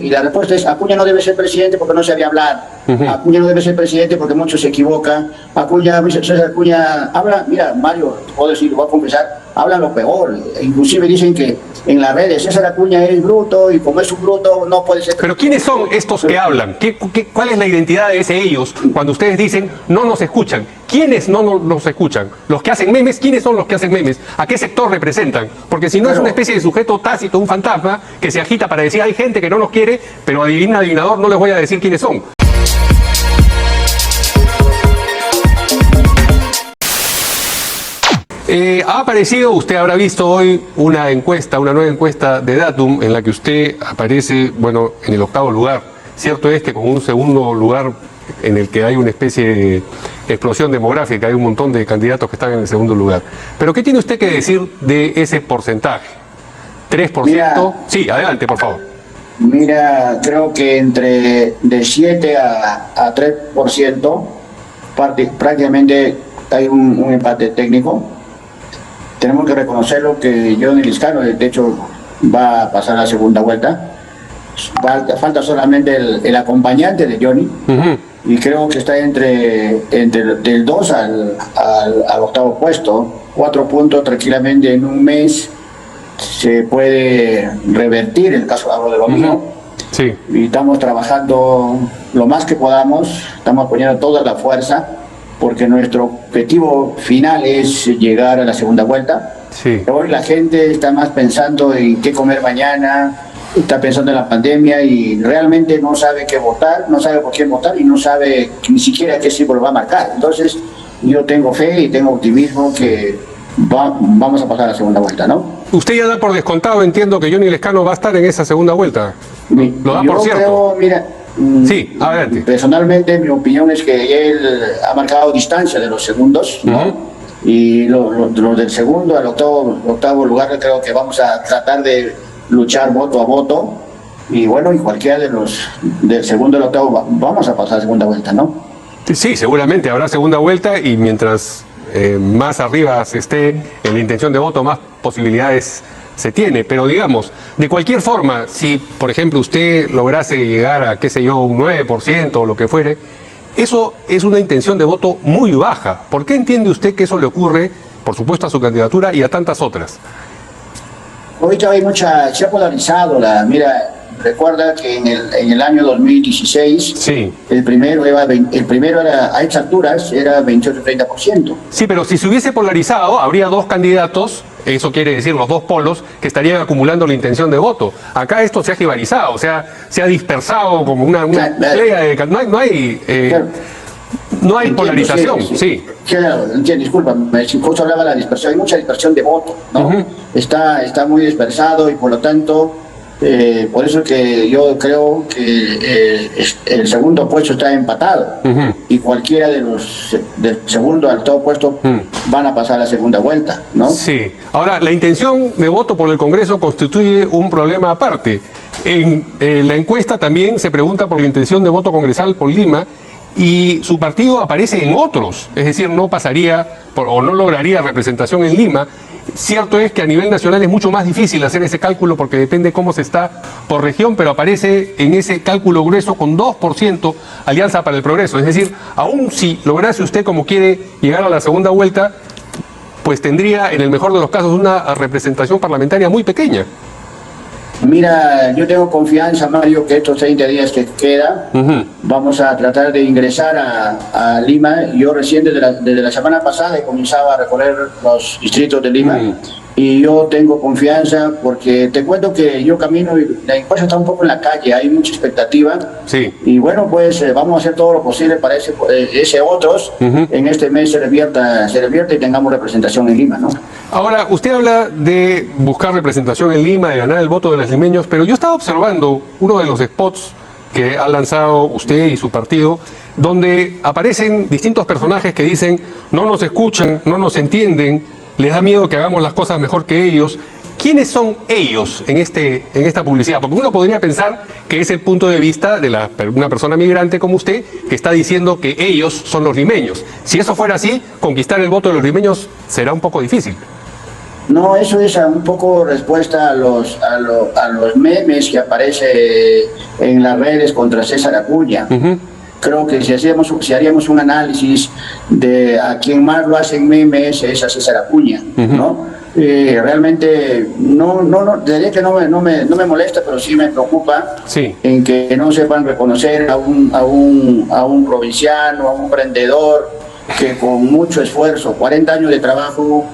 y la respuesta es: Acuña no debe ser presidente porque no sabía hablar. Acuña no debe ser presidente porque mucho se equivoca. César Acuña habla, mira, Mario, puedo decir, voy a confesar, habla lo peor. Inclusive dicen que en las redes César Acuña es bruto y como es un bruto no puede ser. Pero ¿quiénes son estos que hablan? ¿Cuál es la identidad de ese ellos cuando ustedes dicen no nos escuchan? ¿Quiénes no nos escuchan? ¿Los que hacen memes? ¿Quiénes son los que hacen memes? ¿A qué sector representan? Porque si no es una especie de sujeto tácito, un fantasma que se agita para decir hay gente que no nos quiere, pero adivinador no les voy a decir quiénes son. Ha aparecido, usted habrá visto hoy una encuesta, una nueva encuesta de Datum en la que usted aparece, bueno, en el 8º lugar. Cierto es que con un segundo lugar en el que hay una especie de explosión demográfica, hay un montón de candidatos que están en el segundo lugar. Pero ¿qué tiene usted que decir de ese porcentaje? ¿3%? Mira, sí, adelante, por favor. Mira, creo que entre de 7 a 3% prácticamente hay un empate técnico. Tenemos que reconocerlo que Johnny Lizcano, de hecho, va a pasar a la segunda vuelta. Falta solamente el acompañante de Johnny. Y creo que está entre del 2 al 8º puesto. 4 puntos tranquilamente en un mes se puede revertir, el caso hablo de lo mío. Sí. Y estamos trabajando lo más que podamos, estamos poniendo toda la fuerza, porque nuestro objetivo final es llegar a la segunda vuelta. Sí. Hoy la gente está más pensando en qué comer mañana, está pensando en la pandemia y realmente no sabe qué votar, no sabe por quién votar y no sabe ni siquiera qué símbolo va a marcar. Entonces yo tengo fe y tengo optimismo que vamos a pasar a la segunda vuelta, ¿no? Usted ya da por descontado, entiendo, que Johnny Lizcano va a estar en esa segunda vuelta. Lo da por cierto. Creo, mira, sí, adelante. Personalmente, mi opinión es que él ha marcado distancia de los segundos, ¿no? Y los del segundo al octavo lugar creo que vamos a tratar de luchar voto a voto. Y bueno, y cualquiera de los del segundo al octavo vamos a pasar a segunda vuelta, ¿no? Sí, seguramente habrá segunda vuelta y mientras más arriba se esté en la intención de voto, más posibilidades se tiene. Pero digamos, de cualquier forma, si por ejemplo usted lograse llegar a, qué sé yo, un 9% o lo que fuere, eso es una intención de voto muy baja. ¿Por qué entiende usted que eso le ocurre, por supuesto, a su candidatura y a tantas otras? Ahorita se ha polarizado mira, recuerda que en el año 2016, sí, el primero era, a estas alturas, era 28-30%. Sí, pero si se hubiese polarizado, habría dos candidatos, eso quiere decir los dos polos, que estarían acumulando la intención de voto. Acá esto se ha jibarizado, o sea, se ha dispersado como una playa de... No hay polarización, sí. Claro, entiendo, disculpa, justo hablaba de la dispersión, hay mucha dispersión de voto, ¿no? Está muy dispersado y por lo tanto, por eso que yo creo que el segundo puesto está empatado y cualquiera de los del segundo al todo puesto van a pasar a la segunda vuelta, ¿no? Sí. Ahora, la intención de voto por el Congreso constituye un problema aparte. En la encuesta también se pregunta por la intención de voto congresal por Lima, y su partido aparece en otros, es decir, no pasaría o no lograría representación en Lima. Cierto es que a nivel nacional es mucho más difícil hacer ese cálculo porque depende cómo se está por región, pero aparece en ese cálculo grueso con 2% Alianza para el Progreso. Es decir, aún si lograse usted, como quiere, llegar a la segunda vuelta, pues tendría en el mejor de los casos una representación parlamentaria muy pequeña. Mira, yo tengo confianza, Mario, que estos 30 días que quedan, vamos a tratar de ingresar a Lima. Yo recién desde la semana pasada he comenzado a recorrer los distritos de Lima y yo tengo confianza porque te cuento que yo camino y la encuesta está un poco en la calle, hay mucha expectativa. Sí. Y bueno, pues vamos a hacer todo lo posible para ese otros en este mes se revierta y tengamos representación en Lima, ¿no? Ahora, usted habla de buscar representación en Lima, de ganar el voto de los limeños, pero yo estaba observando uno de los spots que ha lanzado usted y su partido, donde aparecen distintos personajes que dicen no nos escuchan, no nos entienden, les da miedo que hagamos las cosas mejor que ellos. ¿Quiénes son ellos en esta publicidad? Porque uno podría pensar que es el punto de vista de una persona migrante como usted, que está diciendo que ellos son los limeños. Si eso fuera así, conquistar el voto de los limeños será un poco difícil. No, eso es un poco respuesta a los memes que aparece en las redes contra César Acuña. Creo que si haríamos un análisis de a quien más lo hacen memes es a César Acuña, ¿no? Realmente diría que no me molesta, pero sí me preocupa en que no sepan reconocer a un provinciano, a un emprendedor que con mucho esfuerzo, 40 años de trabajo,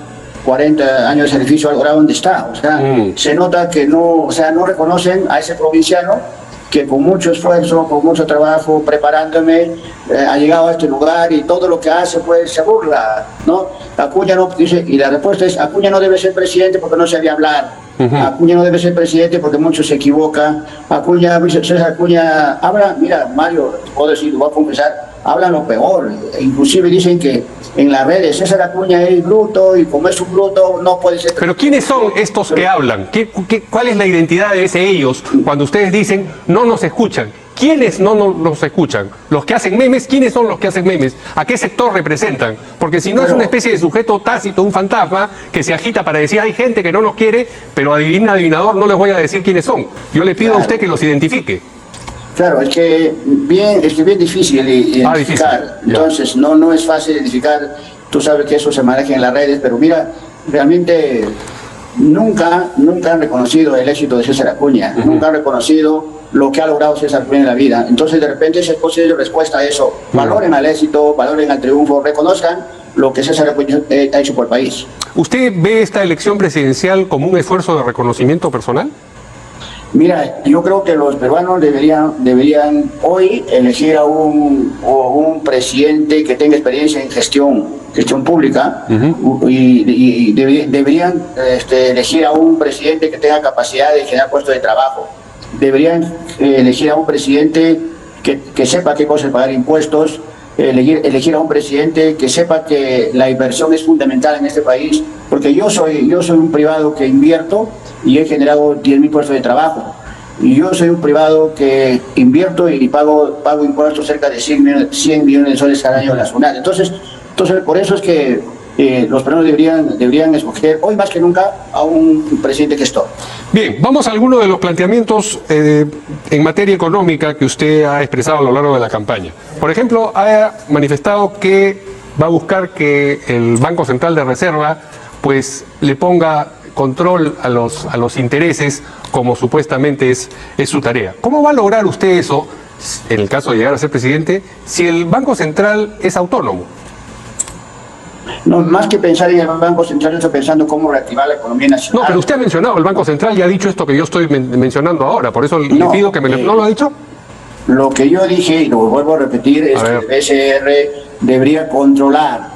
40 años de sacrificio, ha logrado donde está. O sea, se nota que no reconocen a ese provinciano que con mucho esfuerzo, con mucho trabajo, preparándome, ha llegado a este lugar y todo lo que hace pues se burla, ¿no? Acuña no, dice, y la respuesta es, Acuña no debe ser presidente porque no sabía hablar, Acuña no debe ser presidente porque mucho se equivoca, César Acuña habla, mira Mario, puedo decir, lo voy a confesar, hablan lo peor, inclusive dicen que en las redes César Acuña es bruto y como es un bruto no puede ser... Pero ¿quiénes son estos que hablan? ¿Cuál es la identidad de ellos cuando ustedes dicen no nos escuchan? ¿Quiénes no nos escuchan? ¿Los que hacen memes? ¿Quiénes son los que hacen memes? ¿A qué sector representan? Porque si no es una especie de sujeto tácito, un fantasma que se agita para decir hay gente que no nos quiere, pero adivinador no les voy a decir quiénes son. Yo le pido a usted que los identifique. Claro, es que bien difícil identificar. Difícil. Entonces no es fácil identificar. Tú sabes que eso se maneja en las redes, pero mira, realmente nunca han reconocido el éxito de César Acuña, nunca han reconocido lo que ha logrado César Acuña en la vida. Entonces de repente esa es posible respuesta a eso. Valoren al éxito, valoren al triunfo, reconozcan lo que César Acuña ha hecho por el país. ¿Usted ve esta elección presidencial como un esfuerzo de reconocimiento personal? Mira, yo creo que los peruanos deberían hoy elegir a un presidente que tenga experiencia en gestión pública y deberían elegir a un presidente que tenga capacidad de generar puestos de trabajo. Deberían elegir a un presidente que sepa qué cosa es pagar impuestos, elegir a un presidente que sepa que la inversión es fundamental en este país, porque yo soy un privado que invierto y he generado 10.000 puestos de trabajo. Y yo soy un privado que invierto y pago impuestos cerca de 100 millones de soles al año en la SUNAT. Entonces por eso es que los peruanos deberían escoger hoy más que nunca a un presidente que esto. Bien, vamos a algunos de los planteamientos en materia económica que usted ha expresado a lo largo de la campaña. Por ejemplo, ha manifestado que va a buscar que el Banco Central de Reserva pues le ponga control a los intereses, como supuestamente es su tarea. ¿Cómo va a lograr usted eso, en el caso de llegar a ser presidente, si el Banco Central es autónomo? No, más que pensar en el Banco Central, estoy pensando cómo reactivar la economía nacional. No, pero usted ha mencionado el Banco Central y ha dicho esto que yo estoy mencionando ahora, por eso le pido que ¿no lo ha dicho? Lo que yo dije, y lo vuelvo a repetir, es que el BCR debería controlar,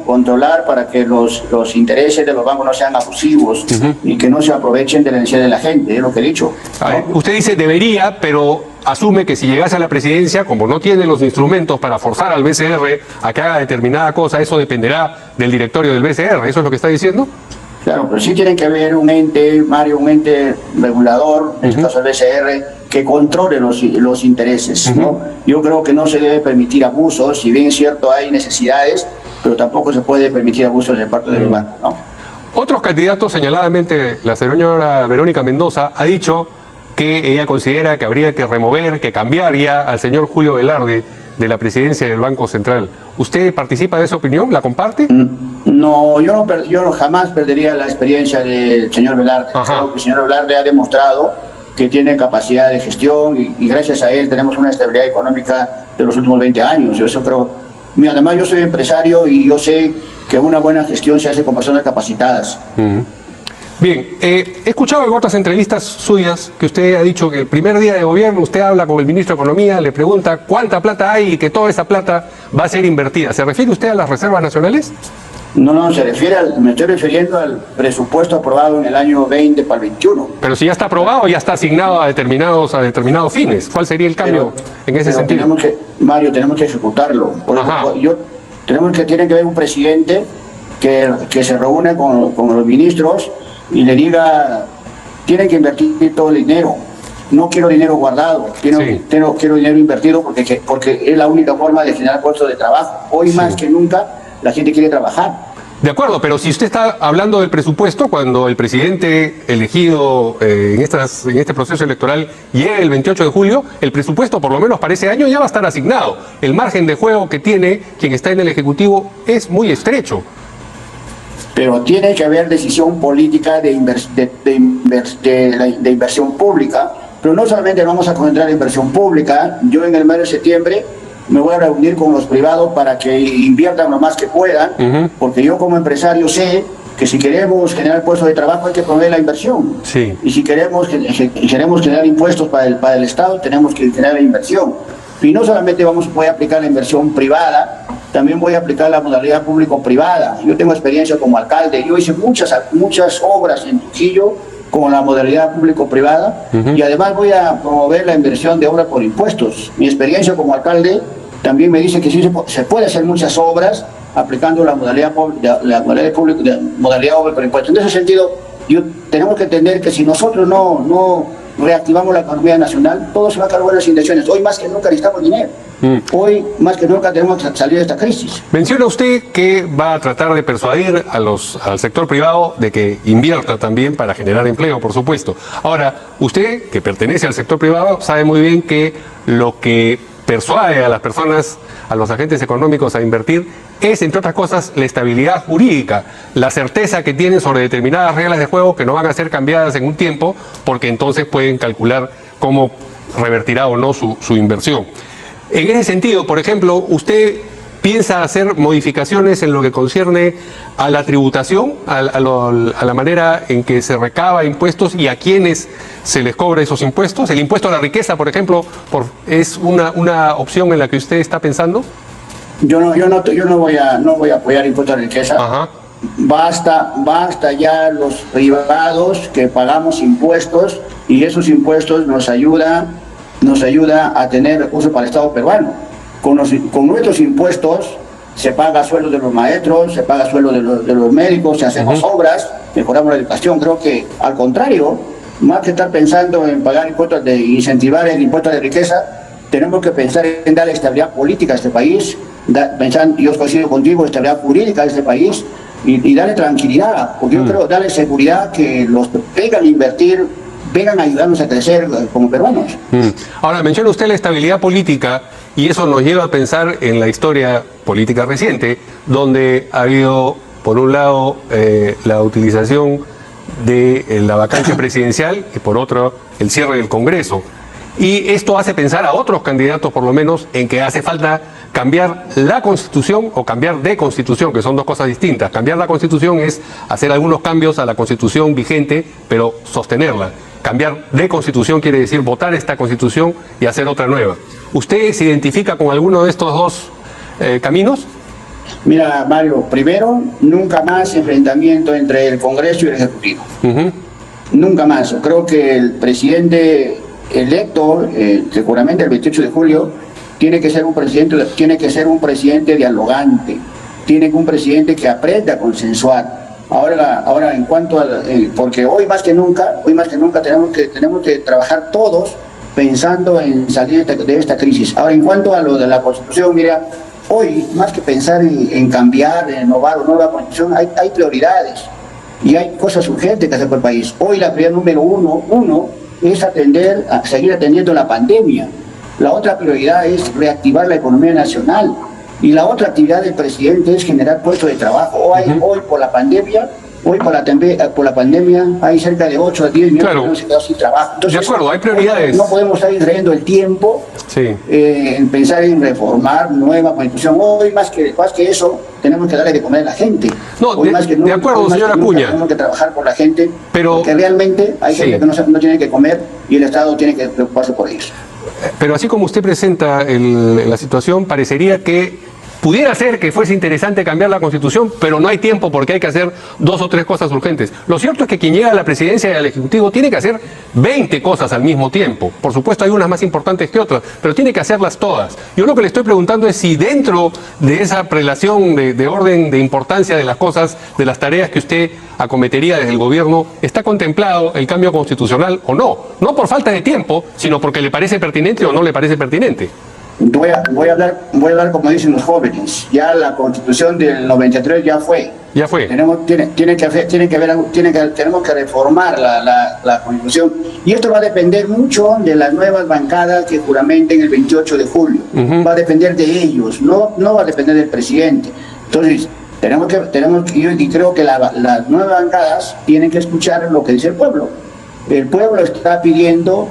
controlar para que los intereses de los bancos no sean abusivos y que no se aprovechen de la necesidad de la gente, es lo que he dicho. Usted dice debería, pero asume que si llegase a la presidencia, como no tiene los instrumentos para forzar al BCR a que haga determinada cosa, eso dependerá del directorio del BCR, ¿eso es lo que está diciendo? Claro, pero sí tiene que haber un ente, Mario, un ente regulador, en este caso el BCR, que controle los intereses, ¿no? Yo creo que no se debe permitir abusos, si bien es cierto hay necesidades, pero tampoco se puede permitir abusos de parte del banco, ¿no? Otros candidatos, señaladamente la señora Verónica Mendoza, ha dicho que ella considera que habría que remover, que cambiar ya al señor Julio Velarde de la presidencia del Banco Central. ¿Usted participa de esa opinión? ¿La comparte? No, yo jamás perdería la experiencia del señor Velarde. Creo que el señor Velarde ha demostrado que tiene capacidad de gestión y gracias a él tenemos una estabilidad económica de los últimos 20 años. Yo eso creo. Mira, además yo soy empresario y yo sé que una buena gestión se hace con personas capacitadas. Bien, he escuchado en otras entrevistas suyas que usted ha dicho que el primer día de gobierno usted habla con el ministro de Economía, le pregunta cuánta plata hay y que toda esa plata va a ser invertida. ¿Se refiere usted a las reservas nacionales? No, me estoy refiriendo al presupuesto aprobado en el año 20 para el 21. Pero si ya está aprobado, ya está asignado a determinados fines. ¿Cuál sería el cambio en ese sentido? Mario, tenemos que ejecutarlo. Tiene que haber un presidente que se reúne con los ministros y le diga, tienen que invertir todo el dinero. No quiero dinero guardado, quiero dinero invertido porque es la única forma de generar puestos de trabajo. Hoy más que nunca la gente quiere trabajar. De acuerdo, pero si usted está hablando del presupuesto, cuando el presidente elegido en este proceso electoral llegue el 28 de julio, el presupuesto por lo menos para ese año ya va a estar asignado. El margen de juego que tiene quien está en el Ejecutivo es muy estrecho. Pero tiene que haber decisión política de inversión pública. Pero no solamente vamos a concentrar en inversión pública. Yo en el mes de septiembre me voy a reunir con los privados para que inviertan lo más que puedan, porque yo como empresario sé que si queremos generar puestos de trabajo hay que promover la inversión. Sí. Y si queremos generar impuestos para el Estado, tenemos que generar la inversión. Y no solamente voy a aplicar la inversión privada, también voy a aplicar la modalidad público-privada. Yo tengo experiencia como alcalde, yo hice muchas obras en Trujillo con la modalidad público-privada, y además voy a promover la inversión de obra por impuestos. Mi experiencia como alcalde también me dice que sí se puede hacer muchas obras aplicando la modalidad obra por impuestos. En ese sentido, tenemos que entender que si nosotros no reactivamos la economía nacional, todo se va a cargar en las inversiones. Hoy más que nunca necesitamos dinero. Hoy más que nunca tenemos que salir de esta crisis. Menciona usted que va a tratar de persuadir al sector privado de que invierta también para generar empleo, por supuesto. Ahora, usted, que pertenece al sector privado, sabe muy bien que lo que persuade a las personas, a los agentes económicos a invertir, es, entre otras cosas, la estabilidad jurídica, la certeza que tienen sobre determinadas reglas de juego que no van a ser cambiadas en un tiempo, porque entonces pueden calcular cómo revertirá o no su inversión. En ese sentido, por ejemplo, ¿usted piensa hacer modificaciones en lo que concierne a la tributación, a la manera en que se recaba impuestos y a quienes se les cobra esos impuestos? ¿El impuesto a la riqueza, por ejemplo, es una opción en la que usted está pensando? Yo no voy a apoyar impuestos a la riqueza. Ajá. Basta ya los privados que pagamos impuestos, y esos impuestos nos ayuda a tener recursos para el Estado peruano. Con nuestros impuestos se paga sueldos de los maestros, se paga sueldos de los médicos, se hacemos obras, mejoramos la educación. Creo que al contrario, más que estar pensando en pagar impuestos, de incentivar el impuesto de riqueza, tenemos que pensar en darle estabilidad política a este país, yo coincido contigo, estabilidad jurídica a este país, y darle tranquilidad, porque yo creo darle seguridad, que los que vengan a invertir vengan a ayudarnos a crecer como peruanos. Ahora, menciona usted la estabilidad política, y eso nos lleva a pensar en la historia política reciente, donde ha habido, por un lado, la utilización de la vacancia presidencial y por otro, el cierre del Congreso. Y esto hace pensar a otros candidatos, por lo menos, en que hace falta cambiar la Constitución o cambiar de Constitución, que son dos cosas distintas. Cambiar la Constitución es hacer algunos cambios a la Constitución vigente, pero sostenerla. Cambiar de Constitución quiere decir votar esta Constitución y hacer otra nueva. ¿Usted se identifica con alguno de estos dos caminos? Mira, Mario, primero, nunca más enfrentamiento entre el Congreso y el Ejecutivo. Nunca más. Creo que el presidente electo, seguramente el 28 de julio, tiene que ser un presidente dialogante, tiene que un presidente que aprenda a consensuar. Ahora en cuanto a, porque hoy más que nunca tenemos que trabajar todos pensando en salir de esta crisis. Ahora, en cuanto a lo de la Constitución, mira, hoy más que pensar en cambiar, en innovar o nueva Constitución, hay prioridades y hay cosas urgentes que hacer por el país. Hoy la prioridad número uno es seguir atendiendo la pandemia. La otra prioridad es reactivar la economía nacional. Y la otra actividad del presidente es generar puestos de trabajo. Hoy por la pandemia, hay cerca de 8 a 10 millones de personas que quedan sin trabajo. Entonces, de acuerdo, hay prioridades. No podemos estar distrayendo el tiempo en pensar en reformar nueva Constitución. Hoy más que eso, tenemos que darle de comer a la gente. De acuerdo, señora Acuña. Tenemos que trabajar por la gente, pero porque realmente hay gente que no tiene que comer y el Estado tiene que preocuparse por ellos. Pero así como usted presenta la situación, parecería que pudiera ser que fuese interesante cambiar la Constitución, pero no hay tiempo porque hay que hacer 2 o 3 cosas urgentes. Lo cierto es que quien llega a la presidencia y al Ejecutivo tiene que hacer 20 cosas al mismo tiempo. Por supuesto hay unas más importantes que otras, pero tiene que hacerlas todas. Yo lo que le estoy preguntando es si dentro de esa prelación de orden de importancia de las cosas, de las tareas que usted acometería desde el gobierno, está contemplado el cambio constitucional o no. No por falta de tiempo, sino porque le parece pertinente o no le parece pertinente. Voy a hablar como dicen los jóvenes. Ya la Constitución del 93 ya fue. Ya fue. Tenemos que reformar la Constitución. Y esto va a depender mucho de las nuevas bancadas que juramenten el 28 de julio. Va a depender de ellos, no va a depender del presidente. Entonces, yo creo que las nuevas bancadas tienen que escuchar lo que dice el pueblo. El pueblo está pidiendo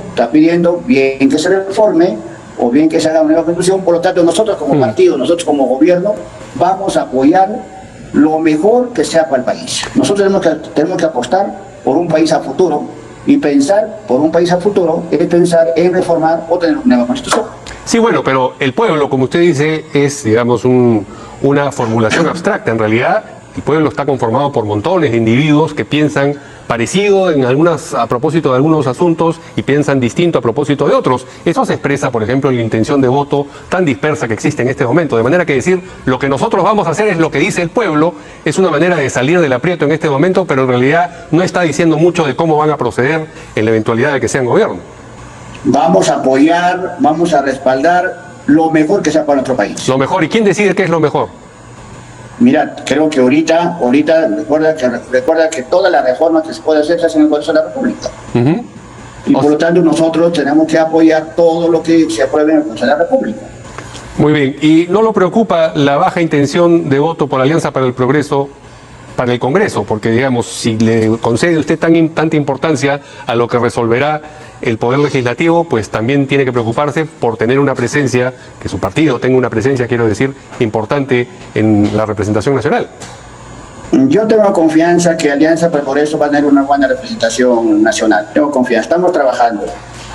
bien que se reforme o bien que se haga una nueva constitución. Por lo tanto, nosotros como partido, nosotros como gobierno, vamos a apoyar lo mejor que sea para el país. Nosotros tenemos que apostar por un país a futuro, y pensar por un país a futuro es pensar en reformar o tener una nueva constitución. Sí, bueno, pero el pueblo, como usted dice, es, digamos, una formulación abstracta. En realidad, el pueblo está conformado por montones de individuos que piensan parecido a propósito de algunos asuntos y piensan distinto a propósito de otros. Eso se expresa, por ejemplo, en la intención de voto tan dispersa que existe en este momento. De manera que decir lo que nosotros vamos a hacer es lo que dice el pueblo es una manera de salir del aprieto en este momento, pero en realidad no está diciendo mucho de cómo van a proceder en la eventualidad de que sean gobierno. Vamos a apoyar, vamos a respaldar lo mejor que sea para nuestro país. Lo mejor. ¿Y quién decide qué es lo mejor? Mira, creo que ahorita recuerda que todas las reformas que se pueden hacer se hacen en el Congreso de la República. Y por lo tanto nosotros tenemos que apoyar todo lo que se apruebe en el Congreso de la República. Muy bien. ¿Y no lo preocupa la baja intención de voto por Alianza para el Progreso para el Congreso? Porque, digamos, si le concede usted tanta importancia a lo que resolverá el Poder Legislativo, pues también tiene que preocuparse por tener una presencia, que su partido tenga una presencia, quiero decir, importante en la representación nacional. Yo tengo confianza que Alianza para el Progreso va a tener una buena representación nacional. Tengo confianza, estamos trabajando.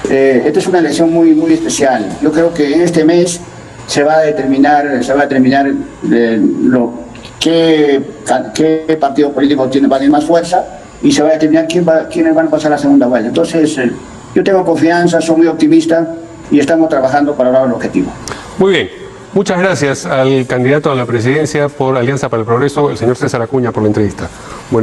Esta es una elección muy, muy especial. Yo creo que en este mes se va a determinar qué partido político va a tener más fuerza y se va a determinar quiénes van a pasar a la segunda vuelta. Entonces, yo tengo confianza, soy muy optimista y estamos trabajando para lograr el objetivo. Muy bien. Muchas gracias al candidato a la presidencia por Alianza para el Progreso, el señor César Acuña, por la entrevista. Bueno.